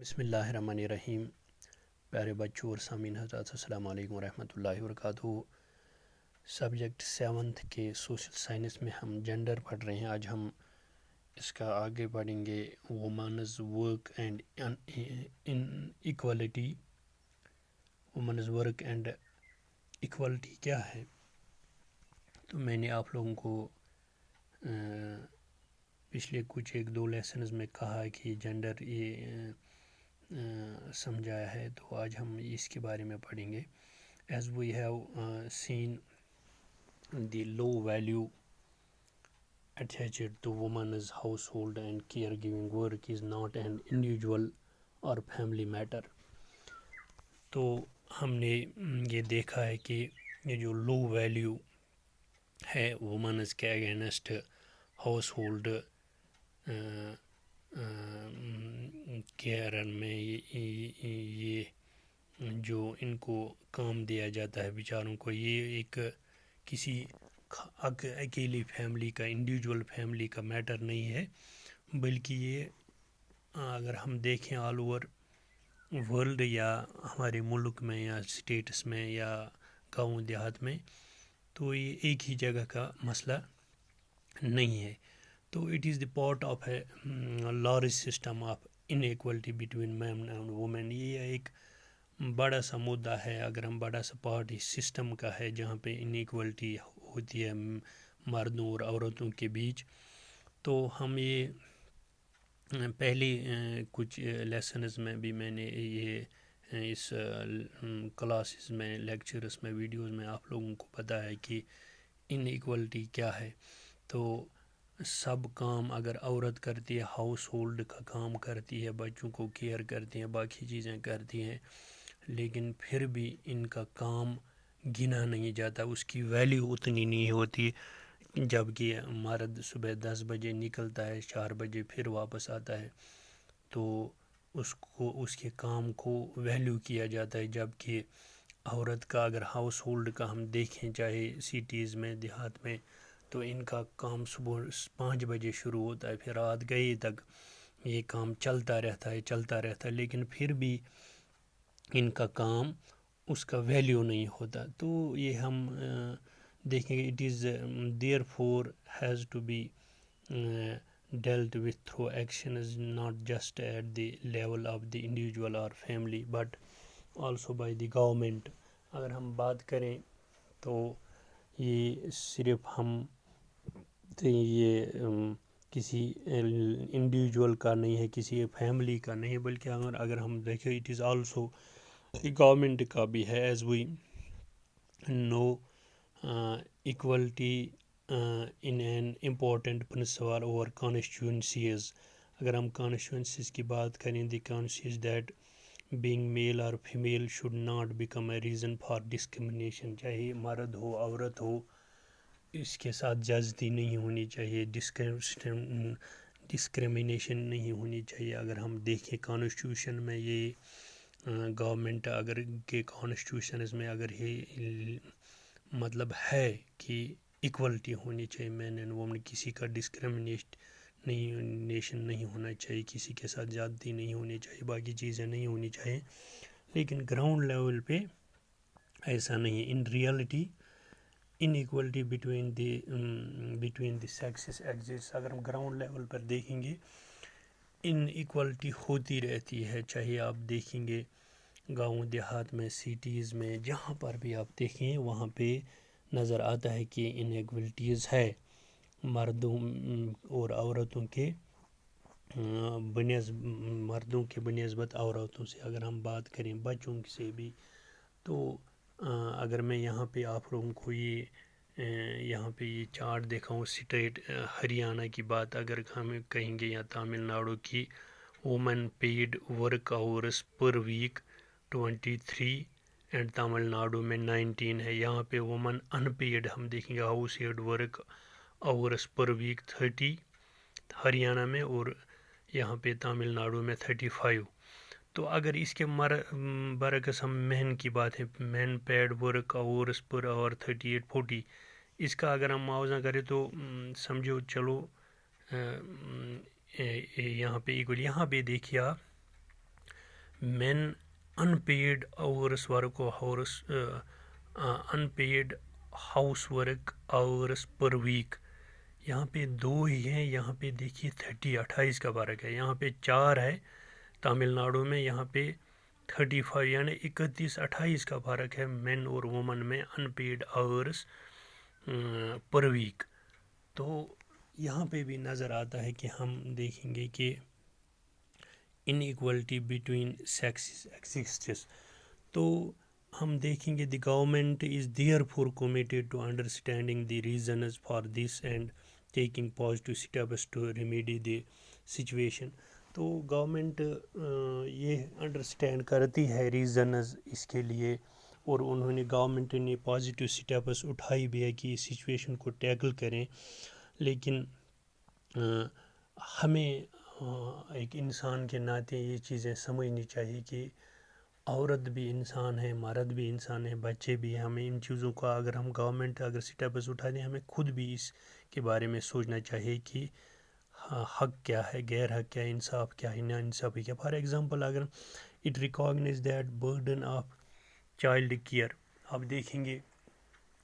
بسم اللہ الرحمن الرحیم. پیارے بچوں اور سامعین حضرات، السلام علیکم ورحمۃ اللہ وبرکاتہ. سبجیکٹ 7 کے سوشل سائنس میں ہم جینڈر پڑھ رہے ہیں. آج ہم اس کا آگے پڑھیں گے women's work and inequality. Women's work and equality کیا ہے؟ تو میں نے آپ لوگوں کو پچھلے کچھ 1-2 لیسنز میں کہا کہ جینڈر یہ سمجھایا ہے، تو آج ہم اس کے بارے میں پڑھیں گے. As we have seen the low value attached to women's household and caregiving work is not an individual or family matter. تو ہم نے یہ دیکھا ہے کہ یہ جو لو ویلیو ہے وومنز کے اگینسٹ ہاؤس ہولڈ کیئر میں، یہ جو ان کو کام دیا جاتا ہے بیچاروں کو، یہ ایک کسی اکیلی فیملی کا، انڈیویجول فیملی کا میٹر نہیں ہے، بلکہ یہ اگر ہم دیکھیں آل اوور ورلڈ یا ہمارے ملک میں یا اسٹیٹس میں یا گاؤں دیہات میں، تو یہ ایک ہی جگہ کا مسئلہ نہیں ہے. تو it is the part of a large system of inequality between men and women. یہ ایک بڑا سا مدعا ہے، اگر ہم بڑا سا پارٹ اس سسٹم کا ہے جہاں پہ ان ایکوالٹی ہوتی ہے مردوں اور عورتوں کے بیچ. تو ہم یہ پہلی کچھ لیسنز میں بھی میں نے یہ اس کلاسز میں، لیکچرز میں، ویڈیوز میں آپ لوگوں کو پتہ ہے کہ ان ایکوالٹی کیا ہے. تو سب کام اگر عورت کرتی ہے، ہاؤس ہولڈ کا کام کرتی ہے، بچوں کو کیئر کرتی ہیں، باقی چیزیں کرتی ہیں، لیکن پھر بھی ان کا کام گنا نہیں جاتا، اس کی ویلیو اتنی نہیں ہوتی. جبکہ مرد صبح 10 بجے نکلتا ہے، 4 بجے پھر واپس آتا ہے، تو اس کے کام کو ویلیو کیا جاتا ہے. جبکہ عورت کا اگر ہاؤس ہولڈ کا ہم دیکھیں، چاہے سٹیز میں، دیہات میں، تو ان کا کام صبح 5 بجے شروع ہوتا ہے، پھر رات گئے تک یہ کام چلتا رہتا ہے، لیکن پھر بھی ان کا کام اس کا ویلیو نہیں ہوتا. تو یہ ہم دیکھیں گے. It is therefore has to be dealt with through actions not just at the level of the individual or family but also by the government. اگر ہم بات کریں تو یہ صرف ہم یہ کسی انڈیویجول کا نہیں ہے، کسی فیملی کا نہیں ہے، بلکہ اگر ہم دیکھیں اٹ از آلسو گورنمنٹ کا بھی ہے. As we know equality in an important principle over constituencies. اگر ہم constituencies کی بات کریں، the constituencies that being male or female should not become a reason for discrimination. چاہے مرد ہو، عورت ہو، اس کے ساتھ زیادتی نہیں ہونی چاہیے، ڈسکریمنیشن نہیں ہونی چاہیے. اگر ہم دیکھیں کانسٹیٹیوشن میں، یہ گورنمنٹ اگر کے کانسٹیٹیوشنز میں اگر یہ مطلب ہے کہ ایکولٹی ہونی چاہیے، مین اینڈ وومن، کسی کا ڈسکریمنیشن نہیں ہونا چاہیے، کسی کے ساتھ زیادتی نہیں ہونی چاہیے، باقی چیزیں نہیں ہونی چاہیے، لیکن گراؤنڈ لیول پہ ایسا نہیں ہے. In reality in equality between the sexes exist. اگر ہم گراؤنڈ لیول پر دیکھیں گے، ان ایکولٹی ہوتی رہتی ہے. چاہے آپ دیکھیں گے گاؤں دیہات میں، سٹیز میں، جہاں پر بھی آپ دیکھیں وہاں پہ نظر آتا ہے کہ ان ایکولٹیز ہے. مردوں اور عورتوں کے مردوں کے بنسبت عورتوں سے اگر ہم بات کریں، بچوں سے بھی. تو اگر میں یہاں پہ آپ لوگوں کو یہاں پہ یہ چارٹ دکھاؤں، اسٹیٹ ہریانہ کی بات اگر ہم کہیں گے یا تامل ناڈو کی، women paid work hours per week 23 and Tamil Nadu میں 19 ہے. یہاں پہ وومن ان پیڈ ہم دیکھیں گے household work hours per week 30 Haryana میں، اور یہاں پہ تامل ناڈو میں 35. تو اگر اس کے برعکس ہم مین کی بات ہے، مین پیڈ ورک آورس پر آور 38-40، اس کا اگر ہم موازنہ کریں تو سمجھو چلو یہاں پہ ایکول. یہاں پہ دیکھیے آپ men unpaid hours work or hours unpaid housework hours per week. یہاں پہ 2 ہی ہیں, یہاں پہ دیکھیے 28 کا فرق ہے, یہاں پہ 4 ہے تامل ناڈو میں, یہاں پہ 35 یعنی 28 کا فرق ہے مین اور وومن میں ان پیڈ آورس پر ویک. تو یہاں پہ بھی نظر آتا ہے کہ ہم دیکھیں گے کہ inequality between sexes exists. تو ہم دیکھیں گے the government is therefore committed to understanding the reasons for this and taking positive steps to remedy the situation. تو گورنمنٹ یہ انڈرسٹینڈ کرتی ہے ریزنز اس کے لیے, اور انہوں نے گورنمنٹ نے پازیٹیو اسٹیپس اٹھائی بھی ہے کہ اس سچویشن کو ٹیکل کریں. لیکن ہمیں ایک انسان کے ناطے یہ چیزیں سمجھنی چاہیے کہ عورت بھی انسان ہے, مرد بھی انسان ہے, بچے بھی ہیں. ہمیں ان چیزوں کا اگر ہم گورنمنٹ اگر اسٹیپس اٹھا دیں, ہمیں خود بھی اس کے بارے میں سوچنا چاہیے کہ حق کیا ہے, غیر حق کیا ہے, انصاف کیا ہے, نا انصافی کیا. فار ایگزامپل اگر it recognise that burden of child care, آپ دیکھیں گے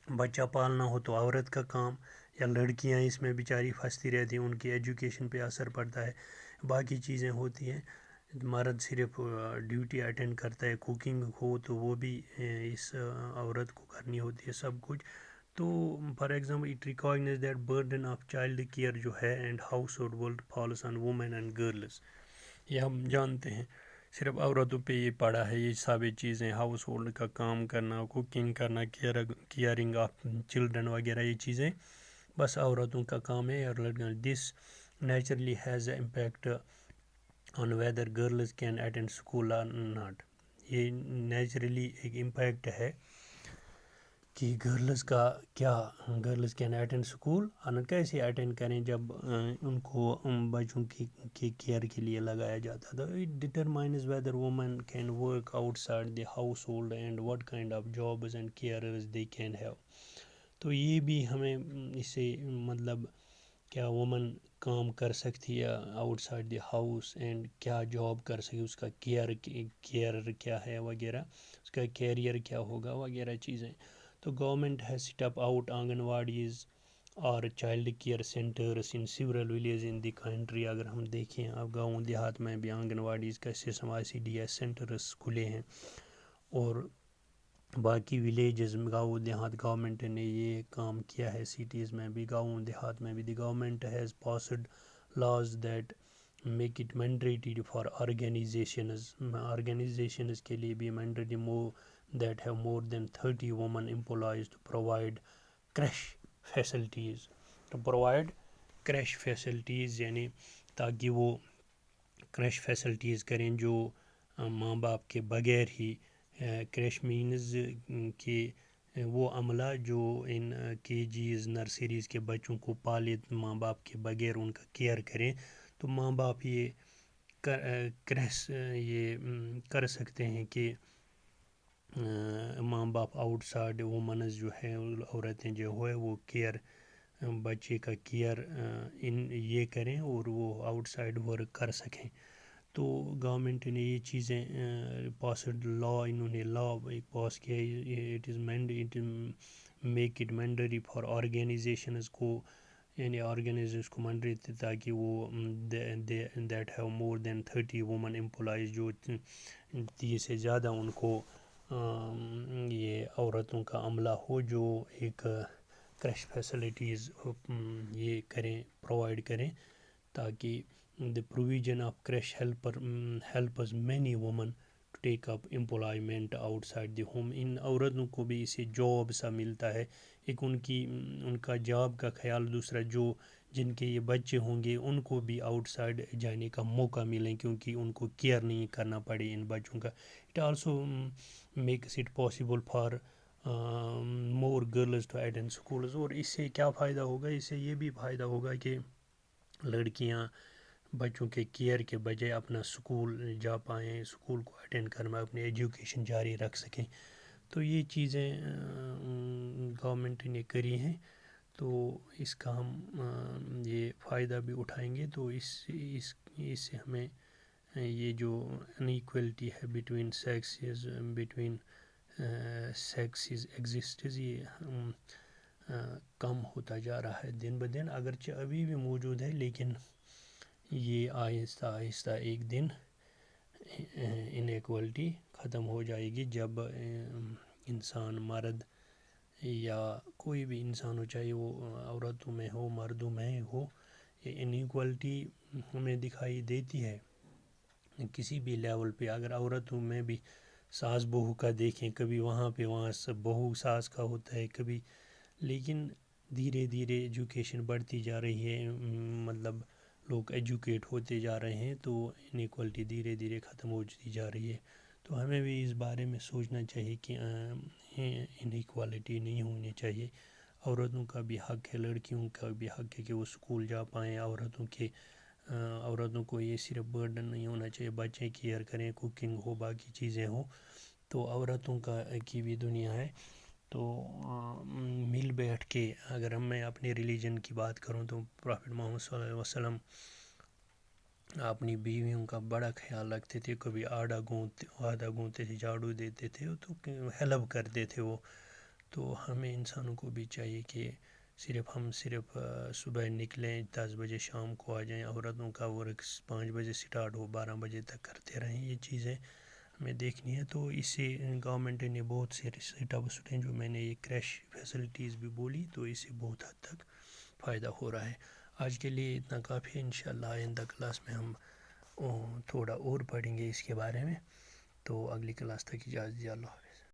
بچہ پالنا ہو تو عورت کا کام, یا لڑکیاں اس میں بیچاری پھنستی رہتی ہیں, ان کی ایجوکیشن پہ اثر پڑتا ہے, باقی چیزیں ہوتی ہیں. مرد صرف ڈیوٹی اٹینڈ کرتا ہے, کوکنگ ہو تو وہ بھی اس عورت کو کرنی ہوتی ہے سب کچھ. تو for example it recognise that burden of child care جو ہے and household work falls on women and girls. یہ ہم جانتے ہیں صرف عورتوں پہ یہ پڑا ہے یہ ساری چیزیں, ہاؤس ہولڈ کا کام کرنا, کوکنگ کرنا, کیئرنگ آف چلڈرن وغیرہ, یہ چیزیں بس عورتوں کا کام ہے. اور لڑکیاں this naturally has a impact on whether girls can attend school or not. یہ نیچرلی ایک امپیکٹ ہے کہ گرلز کا کیا, گرلز کین اٹینڈ اسکول اور کیسے اٹینڈ کریں جب ان کو بچوں کی کیئر کے لیے لگایا جاتا تھا. It determines whether women can work outside the household and what kind of jobs and careers they can have. تو یہ بھی ہمیں اس سے مطلب کیا وومن کام کر سکتی ہے out side the house, and کیا جاب کر سکتی, اس کا کیئر کیا ہے وغیرہ, اس کا کیریئر کیا ہوگا وغیرہ چیزیں. تو government has set up out anganwadis اور child care centres in several villages in the country. اگر ہم دیکھیں اب گاؤں دیہات میں بھی آنگن واڑیز کا سسٹم ICDS سینٹرس کھلے ہیں, اور باقی ولیجز گاؤں دیہات گورنمنٹ نے یہ کام کیا ہے. سٹیز میں بھی گاؤں دیہات میں بھی the government has passed laws that make it mandatory for organisations کے لیے بھی mandatory that have more than 30 women employees to provide crash facilities. To provide crash facilities یعنی تاکہ وہ crash facilities کریں جو ماں باپ کے بغیر ہی, crash means کہ وہ عملہ جو ان KGs نرسریز کے بچوں کو پالے ماں باپ کے بغیر ان کا کیئر کریں. تو ماں باپ یہ کر سکتے ہیں کہ ماں باپ آؤٹ سائڈ وومنز جو ہے, عورتیں جو ہے وہ کیئر, بچے کا کیئر یہ کریں اور وہ آؤٹ سائڈ ورک کر سکیں. تو گورنمنٹ نے یہ چیزیں پاسڈ لا, انہوں نے لا ایک پاس کیا, it make it mandatory for organisations کو, یعنی آرگنائزیشن کو مینڈیٹری تھی تاکہ وہ that have more than 30 women employees, جو 30 سے زیادہ ان کو یہ عورتوں کا عملہ ہو جو ایک کریش فیسلٹیز یہ کریں, پرووائڈ کریں, تاکہ the provision of creche helps many women to take up employment outside the home. ان عورتوں کو بھی اسے جاب سا ملتا ہے, ایک ان کا جاب کا خیال. دوسرا جو جن کے یہ بچے ہوں گے ان کو بھی آؤٹ سائڈ جانے کا موقع ملیں کیونکہ ان کو کیئر نہیں کرنا پڑے ان بچوں کا. It also makes it possible for more girls to attend schools. اور اس سے کیا فائدہ ہوگا, اس سے یہ بھی فائدہ ہوگا کہ لڑکیاں بچوں کے کیئر کے بجائے اپنا اسکول جا پائیں, اسکول کو اٹینڈ کرنا, اپنی ایجوکیشن جاری رکھ سکیں. تو یہ چیزیں گورنمنٹ نے کری ہیں, تو اس کا ہم یہ فائدہ بھی اٹھائیں گے. تو اس سے ہمیں یہ جو انیکوالٹی ہے بٹوین سیکسز ایگزسٹز، یہ کم ہوتا جا رہا ہے دن بدن، اگرچہ ابھی بھی موجود ہے، لیکن یہ آہستہ آہستہ ایک دن انیکوالٹی ختم ہو جائے گی، جب انسان، مرد یا کوئی بھی انسان ہو، چاہے وہ عورتوں میں ہو مردوں میں ہو، یہ انیکوالٹی ہمیں دکھائی دیتی ہے کسی بھی لیول پہ۔ اگر عورتوں میں بھی ساس بہو کا دیکھیں، کبھی وہاں بہو ساس کا ہوتا ہے کبھی، لیکن دھیرے دھیرے ایجوکیشن بڑھتی جا رہی ہے، مطلب لوگ ایجوکیٹ ہوتے جا رہے ہیں، تو انیکوالٹی دھیرے دھیرے ختم ہوتی جا رہی ہے۔ تو ہمیں بھی اس بارے میں سوچنا چاہیے کہ انیکوالٹی نہیں ہونی چاہیے، عورتوں کا بھی حق ہے، لڑکیوں کا بھی حق ہے کہ وہ اسکول جا پائیں، عورتوں کو یہ صرف برڈن نہیں ہونا چاہیے، بچے کیئر کریں، کوکنگ ہو، باقی چیزیں ہوں، تو عورتوں کی بھی دنیا ہے۔ تو مل بیٹھ کے، اگر میں اپنے ریلیجن کی بات کروں تو پرافٹ محمد صلی اللہ علیہ وسلم اپنی بیویوں کا بڑا خیال رکھتے تھے، کبھی آدھا گونتے تھے، جھاڑو دیتے تھے، تو ہیلپ کرتے تھے وہ۔ تو ہمیں انسانوں کو بھی چاہیے کہ ہم صرف صبح نکلیں 10 بجے شام کو آ جائیں، عورتوں کا ورک 5 بجے سٹارٹ ہو 12 بجے تک کرتے رہیں، یہ چیزیں ہمیں دیکھنی ہے۔ تو اس سے گورنمنٹ نے بہت سے اسٹیپس اٹھائے، جو میں نے یہ کریش فیسلٹیز بھی بولی، تو اس سے بہت حد تک فائدہ ہو رہا ہے۔ آج کے لیے اتنا کافی ہے، انشاءاللہ آئندہ کلاس میں ہم تھوڑا اور پڑھیں گے اس کے بارے میں۔ تو اگلی کلاس تک اجازت دیجیے، اللہ حافظ۔